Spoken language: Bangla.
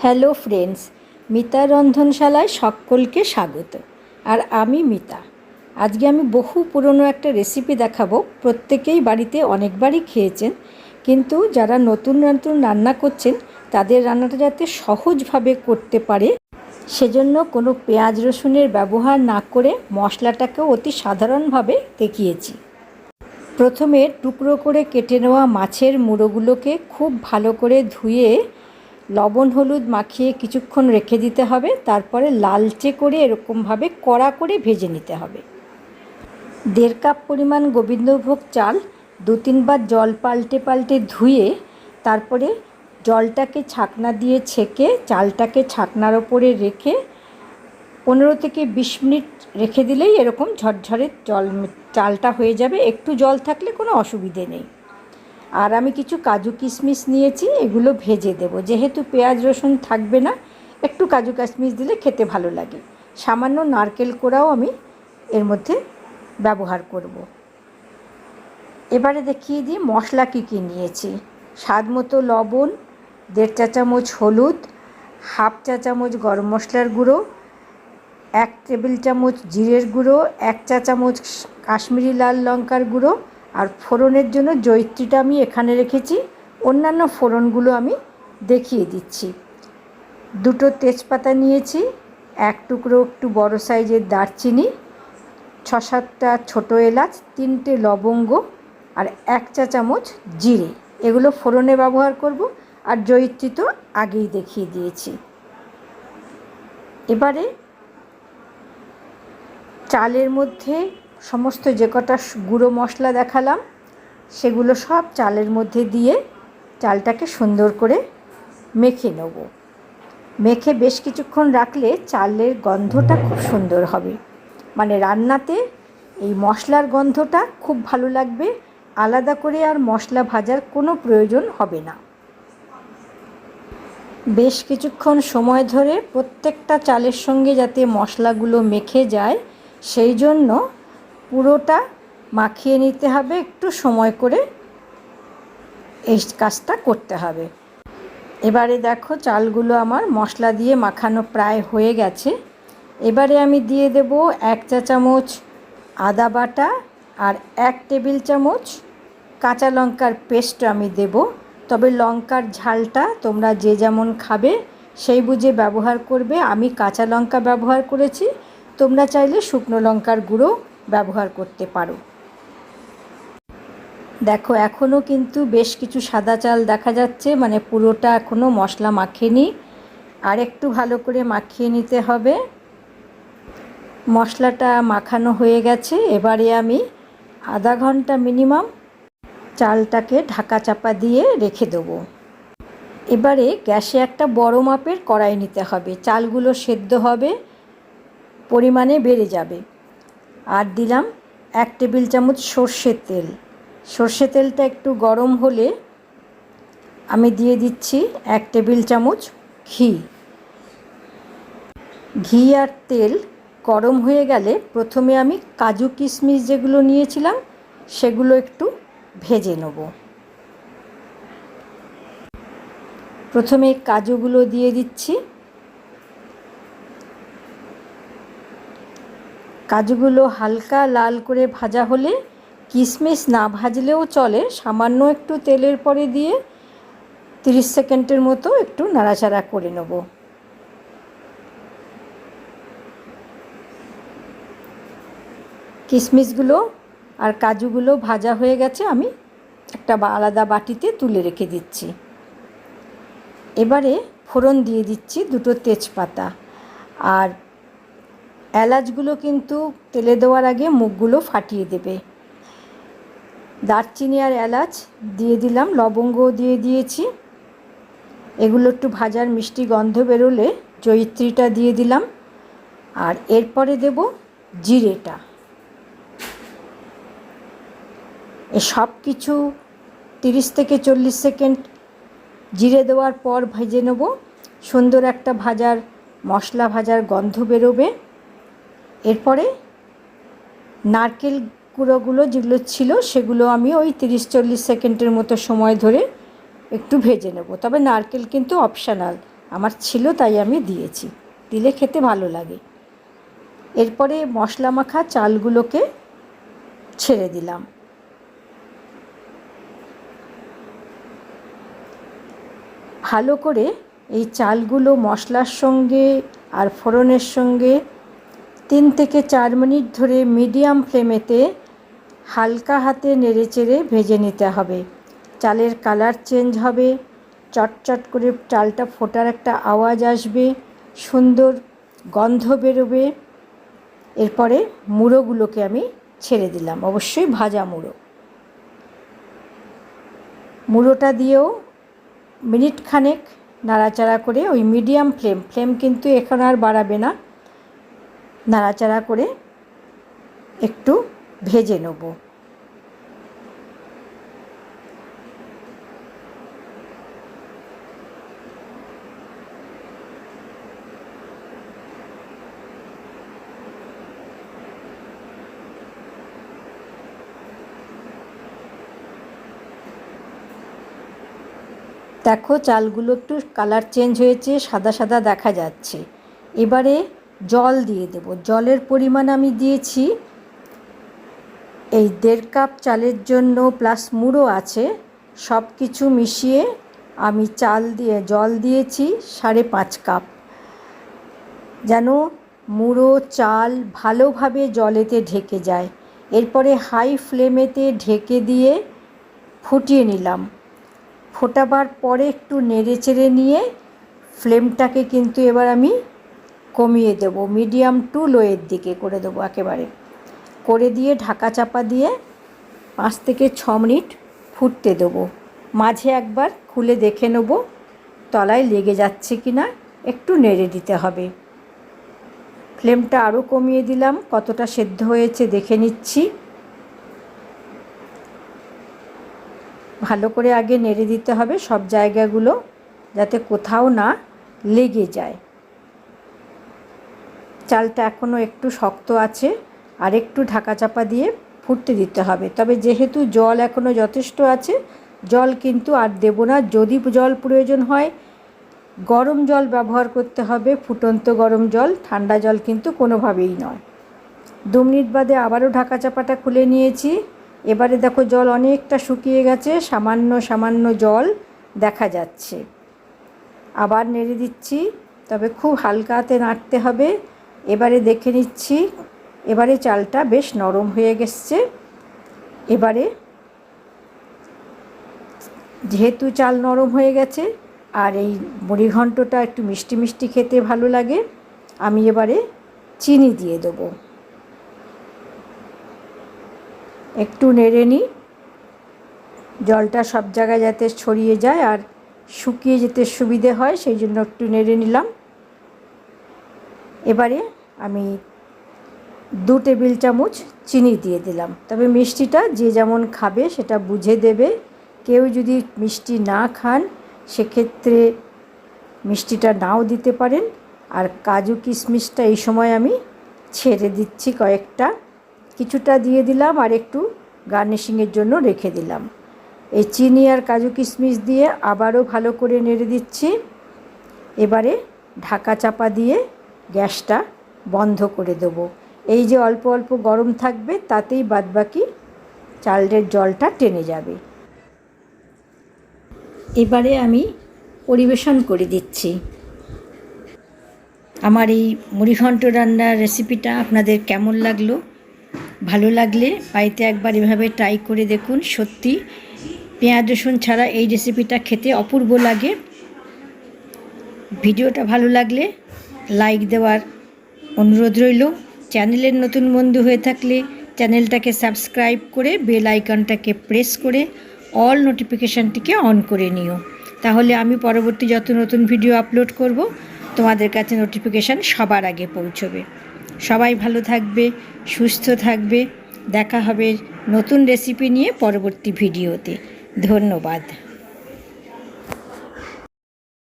হ্যালো ফ্রেন্ডস, মিতার রন্ধনশালায় সকলকে স্বাগত। আর আমি মিতা। আজকে আমি বহু পুরনো একটা রেসিপি দেখাবো। প্রত্যেকেই বাড়িতে অনেকবারই খেয়েছেন, কিন্তু যারা নতুন নতুন রান্না করছেন তাদের রান্নাটা যাতে সহজভাবে করতে পারে সেজন্য কোনো পেঁয়াজ রসুনের ব্যবহার না করে মশলাটাকেও অতি সাধারণভাবে দেখিয়েছি। প্রথমে টুকরো করে কেটে নেওয়া মাছের মুড়োগুলোকে খুব ভালো করে ধুয়ে লবণ হলুদ মাখিয়ে কিছুক্ষণ রেখে দিতে হবে। তারপরে লালচে করে এরকমভাবে কড়া করে ভেজে নিতে হবে। 1.5 কাপ পরিমাণ গোবিন্দভোগ চাল 2-3 বার জল পাল্টে পাল্টে ধুয়ে তারপরে জলটাকে ছাকনা দিয়ে ছেঁকে চালটাকে ছাকনার ওপরে রেখে 15 থেকে 20 মিনিট রেখে দিলেই এরকম ঝরঝরে চালটা হয়ে যাবে। একটু জল থাকলে কোনো অসুবিধে নেই। আর আমি কিছু কাজু কিশমিশ নিয়েছি, এগুলো ভেজে দেব। যেহেতু পেঁয়াজ রসুন থাকবে না, একটু কাজু কিশমিশ দিলে খেতে ভালো লাগে। সামান্য নারকেল কোড়াও আমি এর মধ্যে ব্যবহার করব। এবারে দেখিয়ে দিই মশলা কী কী নিয়েছি। স্বাদ মতো লবণ, 1.5 চা চামচ হলুদ, 1/2 চা চামচ গরম মশলার গুঁড়ো, 1 টেবিল চামচ জিরের গুঁড়ো, 1 চা চামচ কাশ্মীরি লাল লঙ্কার গুঁড়ো। আর ফোড়নের জন্য জয়িত্রীটা আমি এখানে রেখেছি, অন্যান্য ফোড়নগুলো আমি দেখিয়ে দিচ্ছি। 2টো তেজপাতা নিয়েছি, 1 টুকরো একটু বড় সাইজের দারচিনি, 6-7টা ছোটো এলাচ, 3টে লবঙ্গ আর 1 চা চামচ জিরে। এগুলো ফোড়নে ব্যবহার করব। আর জয়িত্রী তো আগেই দেখিয়ে দিয়েছি। এবারে চালের মধ্যে সমস্ত যে কটা গুঁড়ো মশলা দেখালাম সেগুলো সব চালের মধ্যে দিয়ে চালটাকে সুন্দর করে মেখে নেব। মেখে বেশ কিছুক্ষণ রাখলে চালের গন্ধটা খুব সুন্দর হবে। মানে রান্নাতে এই মশলার গন্ধটা খুব ভালো লাগবে। আলাদা করে আর মশলা ভাজার কোনো প্রয়োজন হবে না। বেশ কিছুক্ষণ সময় ধরে প্রত্যেকটা চালের সঙ্গে যাতে মশলাগুলো মেখে যায় সেই জন্য পুরোটা মাখিয়ে নিতে হবে। একটু সময় করে এই কাজটা করতে হবে। এবারে দেখো চালগুলো আমার মশলা দিয়ে মাখানো প্রায় হয়ে গেছে। এবারে আমি দিয়ে দেব 1 চা চামচ আদা বাটা আর 1 টেবিল চামচ কাঁচা লঙ্কার পেস্ট আমি দেব। তবে লঙ্কার ঝালটা তোমরা যে যেমন খাবে সেই বুঝে ব্যবহার করবে। আমি কাঁচা লঙ্কা ব্যবহার করেছি, তোমরা চাইলে শুকনো লঙ্কার গুঁড়ো ব্যবহার করতে পারো। দেখো এখনও কিন্তু বেশ কিছু সাদা চাল দেখা যাচ্ছে, মানে পুরোটা এখনও মশলা মাখেনি। আর একটু ভালো করে মাখিয়ে নিতে হবে। মশলাটা মাখানো হয়ে গেছে। এবারে আমি আধা ঘন্টা মিনিমাম চালটাকে ঢাকা চাপা দিয়ে রেখে দেবো। এবারে গ্যাসে একটা বড় মাপের কড়াই নিতে হবে। চালগুলো সেদ্ধ হবে, পরিমাণে বেড়ে যাবে। আর দিলাম 1 টেবিল চামচ সর্ষের তেল। সর্ষে তেলটা একটু গরম হলে আমি দিয়ে দিচ্ছি 1 টেবিল চামচ ঘি। ঘি আর তেল গরম হয়ে গেলে প্রথমে আমি কাজু কিশমিশ যেগুলো নিয়েছিলাম সেগুলো একটু ভেজে নেব। প্রথমে কাজুগুলো দিয়ে দিচ্ছি। কাজুগুলো হালকা লাল করে ভাজা হলে, কিশমিশ না ভাজলেও চলে, সামান্য একটু তেলের পরে দিয়ে 30 সেকেন্ডের মতো একটু নাড়াচাড়া করে নেব। কিশমিশগুলো আর কাজুগুলো ভাজা হয়ে গেছে, আমি একটা আলাদা বাটিতে তুলে রেখে দিচ্ছি। এবারে ফোড়ন দিয়ে দিচ্ছি 2টো তেজপাতা। আর এলাচগুলো কিন্তু তেলে দেওয়ার আগে মুখগুলো ফাটিয়ে দেবে। দারচিনি আর এলাচ দিয়ে দিলাম, লবঙ্গও দিয়ে দিয়েছি। এগুলো একটু ভাজার মিষ্টি গন্ধ বেরোলে জয়িত্রীটা দিয়ে দিলাম। আর এরপরে দেব জিরেটা। এ সব কিছু 30 থেকে 40 সেকেন্ড জিরে দেওয়ার পর ভেজে নেব। সুন্দর একটা মশলা ভাজার গন্ধ বেরোবে। এরপরে নারকেল গুঁড়োগুলো যেগুলো ছিল সেগুলো আমি ওই 30-40 সেকেন্ডের মতো সময় ধরে একটু ভেজে নেব। তবে নারকেল কিন্তু অপশনাল, আমার ছিল তাই আমি দিয়েছি, দিলে খেতে ভালো লাগে। এরপরে মশলা মাখা চালগুলোকে ছেড়ে দিলাম। ভালো করে এই চালগুলো মশলার সঙ্গে আর ফোড়নের সঙ্গে 3 থেকে 4 মিনিট ধরে মিডিয়াম ফ্লেমেতে হালকা হাতে নেড়েচেড়ে ভেজে নিতে হবে। চালের কালার চেঞ্জ হবে, চটচট করে চালটা ফোটার একটা আওয়াজ আসবে, সুন্দর গন্ধ বেরোবে। এরপরে মুড়োগুলোকে আমি ছেড়ে দিলাম, অবশ্যই ভাজা মুড়ো। মুড়োটা দিয়েও মিনিট খানেক নাড়াচাড়া করে ওই মিডিয়াম ফ্লেম কিন্তু এখন আর বাড়াবে না, নাড়াচাড়া করে একটু ভেজে নেব। দেখো চালগুলো একটু কালার চেঞ্জ হয়েছে, সাদা সাদা দেখা যাচ্ছে। এবারে জল দিয়ে দেব। জলের পরিমাণ আমি দিয়েছি, এই 1.5 কাপ চালের জন্য প্লাস মুড়ো আছে, সব কিছু মিশিয়ে আমি জল দিয়েছি 5.5 কাপ, যেন মুড়ো চাল ভালোভাবে জলেতে ঢেকে যায়। এরপরে হাই ফ্লেমেতে ঢেকে দিয়ে ফুটিয়ে নিলাম। ফোটাবার পরে একটু নেড়ে চেড়ে নিয়ে ফ্লেমটাকে কিন্তু এবার আমি কমিয়ে দেব, মিডিয়াম টু লোয়ের দিকে করে দেবো একেবারে, করে দিয়ে ঢাকা চাপা দিয়ে 5 থেকে 6 মিনিট ফুটতে দেবো। মাঝে একবার খুলে দেখে নেব তলায় লেগে যাচ্ছে কি না, একটু নেড়ে দিতে হবে। ফ্লেমটা আরও কমিয়ে দিলাম, কতটা সেদ্ধ হয়েছে দেখে নিচ্ছি। ভালো করে আগে নেড়ে দিতে হবে সব জায়গাগুলো, যাতে কোথাও না লেগে যায়। চালটা এখনও একটু শক্ত আছে, আর একটু ঢাকা চাপা দিয়ে ফুটতে দিতে হবে। তবে যেহেতু জল এখনও যথেষ্ট আছে, জল কিন্তু আর দেব না। যদি জল প্রয়োজন হয় গরম জল ব্যবহার করতে হবে, ফুটন্ত গরম জল, ঠান্ডা জল কিন্তু কোনোভাবেই নয়। 2 মিনিট বাদে আবারও ঢাকা চাপাটা খুলে নিয়েছি। এবারে দেখো জল অনেকটা শুকিয়ে গেছে, সামান্য সামান্য জল দেখা যাচ্ছে। আবার নেড়ে দিচ্ছি, তবে খুব হালকা হাতে নাড়তে হবে। এবারে দেখে নিচ্ছি, এবারে চালটা বেশ নরম হয়ে গেছে। এবারে যেহেতু চাল নরম হয়ে গেছে আর এই মুড়িঘণ্টটা একটু মিষ্টি মিষ্টি খেতে ভালো লাগে, আমি এবারে চিনি দিয়ে দেবো। একটু নেড়ে নিই, জলটা সব জায়গায় যাতে ছড়িয়ে যায় আর শুকিয়ে যেতে সুবিধে হয়, সেই জন্য একটু নেড়ে নিলাম। এবারে আমি 2 টেবিল চামচ চিনি দিয়ে দিলাম। তবে মিষ্টিটা যে যেমন খাবে সেটা বুঝে দেবে। কেউ যদি মিষ্টি না খান সেক্ষেত্রে মিষ্টিটা নাও দিতে পারেন। আর কাজু কিশমিশটা এই সময় আমি ছেড়ে দিচ্ছি কয়েকটা, কিছুটা দিয়ে দিলাম আর একটু গার্নিশিংয়ের জন্য রেখে দিলাম। এই চিনি আর কাজু কিশমিশ দিয়ে আবারও ভালো করে নেড়ে দিচ্ছি। এবারে ঢাকা চাপা দিয়ে গ্যাসটা বন্ধ করে দেবো। এই যে অল্প অল্প গরম থাকবে, তাতেই বাদবাকি চালের জলটা টেনে যাবে। এবারে আমি পরিবেশন করে দিচ্ছি। আমার এই মুড়িঘণ্ট রান্নার রেসিপিটা আপনাদের কেমন লাগলো? ভালো লাগলে বাড়িতে একবার এভাবে ট্রাই করে দেখুন। সত্যি পেঁয়াজ রসুন ছাড়া এই রেসিপিটা খেতে অপূর্ব লাগে। ভিডিওটা ভালো লাগলে লাইক দেওয়ার অনুরোধ রইল। চ্যানেলের নতুন বন্ধু হয়ে থাকলে চ্যানেলটাকে সাবস্ক্রাইব করে বেল আইকনটাকে প্রেস করে অল নোটিফিকেশানটিকে অন করে নিও। তাহলে আমি পরবর্তী যত নতুন ভিডিও আপলোড করব তোমাদের কাছে নোটিফিকেশান সবার আগে পৌঁছবে। সবাই ভালো থাকবে, সুস্থ থাকবে। দেখা হবে নতুন রেসিপি নিয়ে পরবর্তী ভিডিওতে। ধন্যবাদ।